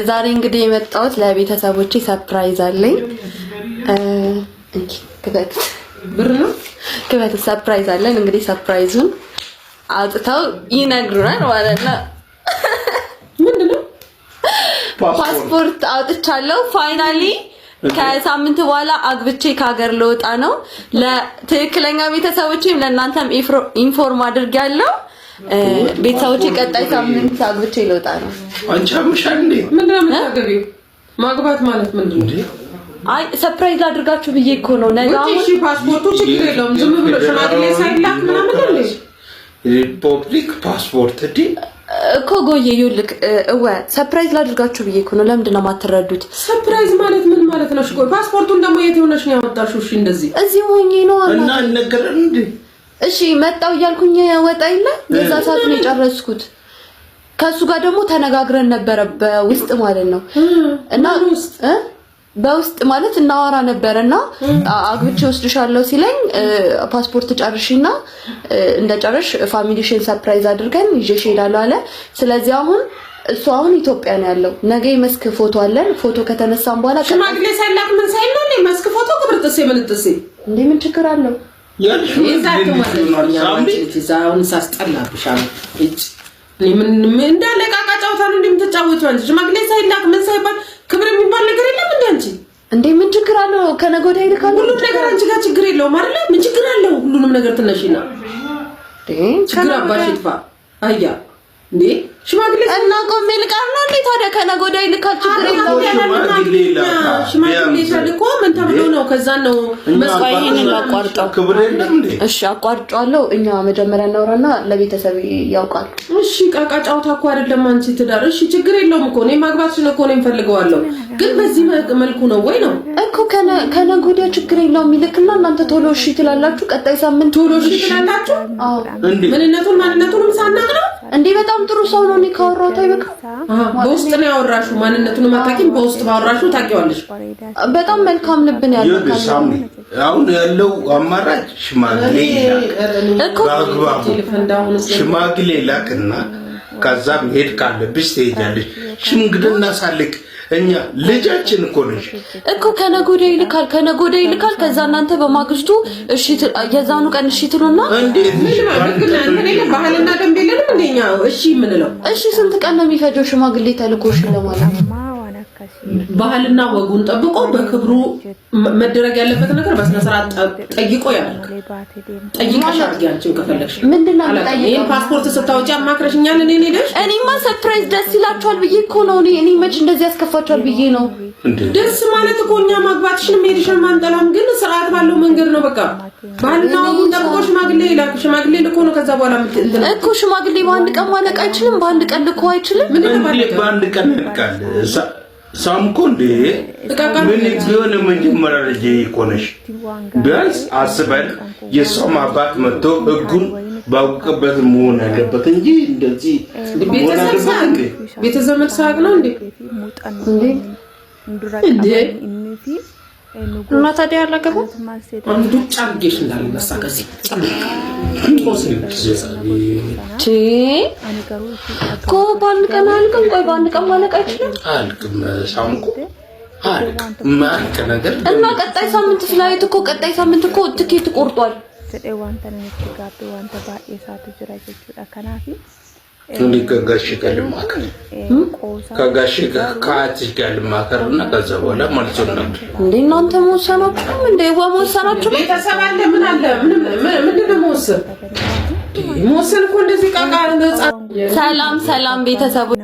ዛሬ እንግዲህ የመጣሁት ለቤተሰቦቼ ሰርፕራይዝ አለኝ። ክበት ብር ነው ክበት ሰርፕራይዝ አለን። እንግዲህ ሰርፕራይዙን አውጥተው ይነግሩናል ማለት ነው። ምንድነው? ፓስፖርት አውጥቻለሁ ፋይናሊ። ከሳምንት በኋላ አግብቼ ከሀገር ልወጣ ነው። ለትክክለኛ ቤተሰቦቼም ለእናንተም ኢንፎርም አድርጌያለሁ። ቤተሰቦቼ ቀጣይ ሳምንት አግብቼ ልወጣ ነው። አንቺ አምሻል እንዴ? ምንድነው የምታገቢው? ማግባት ማለት ምንድነው? አይ ሰርፕራይዝ አድርጋችሁ ብዬ እኮ ነው። ነገ እሺ ፓስፖርቱ ችግር የለውም። ዝም ብሎ ሽማግሌ ሳይላክ ምናምን አይደል? ሪፐብሊክ ፓስፖርት እንዴ እኮ ጎዬ ይልክ ሰርፕራይዝ ላድርጋችሁ ብዬ እኮ ነው። ለምንድን ነው የማትረዱት? ሰርፕራይዝ ማለት ምን ማለት ነው? እሺ ፓስፖርቱን ደግሞ የት ሆነሽ ነው ያወጣሽው? እሺ እንደዚህ እዚህ ሆኜ ነው እና ነገረን እንዴ? እሺ መጣው እያልኩኝ ወጣ ይላ የዛ ሰዓት ነው የጨረስኩት። ከሱ ጋር ደግሞ ተነጋግረን ነበረ በውስጥ ማለት ነው። እና በውስጥ ማለት እናወራ ነበርና አግብቼ ወስድሻለሁ ሲለኝ ፓስፖርት ጨርሽና እንደጨረሽ ፋሚሊሽን ሰርፕራይዝ አድርገን ይዤሽ እሄዳለሁ አለ። ስለዚህ እሱ አሁን ኢትዮጵያ ነው ያለው። ነገ መስክ ፎቶ አለን። ፎቶ ከተነሳን በኋላ ሽማግሌ ሳይላክ ምን ሳይል ነው መስክ ፎቶ ክብርጥሴ ምንጥሴ እንዴ ምን ችግር አለው? ይዛቱ ማለት ነው። ያው ሳስጠላብሻል ምን እንዳለቃቃ ጫውታ ነው እንደምትጫወቱ አንቺ። ሽማግሌ ሳይላክ ምን ሳይባል ክብር የሚባል ነገር የለም እንዴ አንቺ? እንዴ ምን ችግር አለው? ከነገ ወዲያ ይልካል። ሁሉም ነገር አንቺ ጋር ችግር የለውም አይደል? ምን ችግር አለው? ሁሉንም ነገር ትነሺና ችግር አባሽ ይጥፋ። አያ እንዴ ሽማግሌ እና ቆሜ ልቃር ነው እንዴ? ታዲያ ከነገ ወዲያ ይልካል። ችግር የለውም። ሽማግሌ ተልኮ ምን ተብሎ ነው? ከዛ ነው መስዋዕትን አቋርጠው ክብር የለም እንዴ? እሺ አቋርጫለሁ። እኛ መጀመሪያ እናወራና ለቤተሰብ ያውቃል። እሺ ቃቃ ጫውታ እኮ አይደለም አንቺ ትዳር። እሺ ችግር የለውም እኮ እኔ ማግባትሽን እኮ ነው የምፈልገዋለሁ። ግን በዚህ መልኩ ነው ወይ ነው እኮ ከነገ ወዲያ ችግር የለውም ይልክና እናንተ ቶሎ እሺ ትላላችሁ። ቀጣይ ሳምንት ቶሎ እሺ ትላላችሁ። አዎ ማንነቱንም ሳናቅ ነው እንዴ? በጣም ጥሩ ሰው ነው። እኔ ካወራሁት አይበቃ? በውስጥ ነው ያወራሽው። ማንነቱን ማታቂም በውስጥ ባወራሽው ታቂዋለሽ። በጣም መልካም ልብ ነው ያለው። አሁን ያለው አማራጭ ሽማግሌ ሽማግሌ ላክና ከዛ መሄድ ካለብሽ ትሄጃለሽ። ሽምግልና ሳልክ እኛ ልጃችን እኮ ነሽ እኮ ከነገ ወዲያ ይልካል። ከዛ እናንተ በማግስቱ እሺ የዛኑ ቀን እሺ ትሉና እንዴት ባህልና ደንብ የለንም እንደኛ እሺ የምንለው? እሺ ስንት ቀን ነው የሚፈጀው ሽማግሌ ተልኮሽ ለማለት? ባህልና ወጉን ጠብቆ በክብሩ መደረግ ያለበት ነገር በስነ ስርዓት ጠይቆ ያደርግ። ጠይቀሽ አድርጊ። አንቺም ከፈለግሽ ምንድነው ጠይቀሽ? ይሄን ፓስፖርት ስታወጪ አማክረሽኛል። እኔማ ሰርፕራይዝ ደስ ይላችኋል ብዬ እኮ ነው። እኔ መች እንደዚህ ያስከፋችኋል ብዬ ነው። ደስ ማለት እኮ እኛ ማግባትሽን ሄድሽን ማንጠላም፣ ግን ስርዓት ባለው መንገድ ነው። በቃ ባህልና ወጉን ጠብቆ ሽማግሌ ይላክ። ሽማግሌ ልኮ ነው ከዛ በኋላ እኮ ሽማግሌ በአንድ ቀን ማለቅ አይችልም። በአንድ ቀን ልኮ አይችልም። በአንድ ቀን ልካል ሳምኮ እንዴ ምን ቢሆን መጀመሪያ ልጅ ይቆነሽ ቢያንስ አስበን የሷም አባት መጥቶ ህጉን ባውቀበት መሆን ያለበት እንጂ እንደዚህ ቤተዘመድ ሳቅ ነው እንዴ? እና ታዲያ ያላገባ አንዱ ጫርጌሽ እንዳልነሳ ከዚህ እኮ በአንድ ቀን አልቅም። ቆይ በአንድ ቀን ማለቅ አይችልም። አልቅም ሳምኩ ማንተ ነገር እና ቀጣይ ሳምንት ፍላይት እኮ ትኬት ቆርጧል። ከጋሽ ጋር ልማከርና ከዛ በኋላ ማለት ነው እንዴ? እናንተ መወሰናችሁ እንዴ? ወመወሰናችሁ ቤተሰብ አለ ምን አለ? ምንድነው መወሰን እኮ እንደዚህ ቃቃ። ሰላም ቤተሰቦች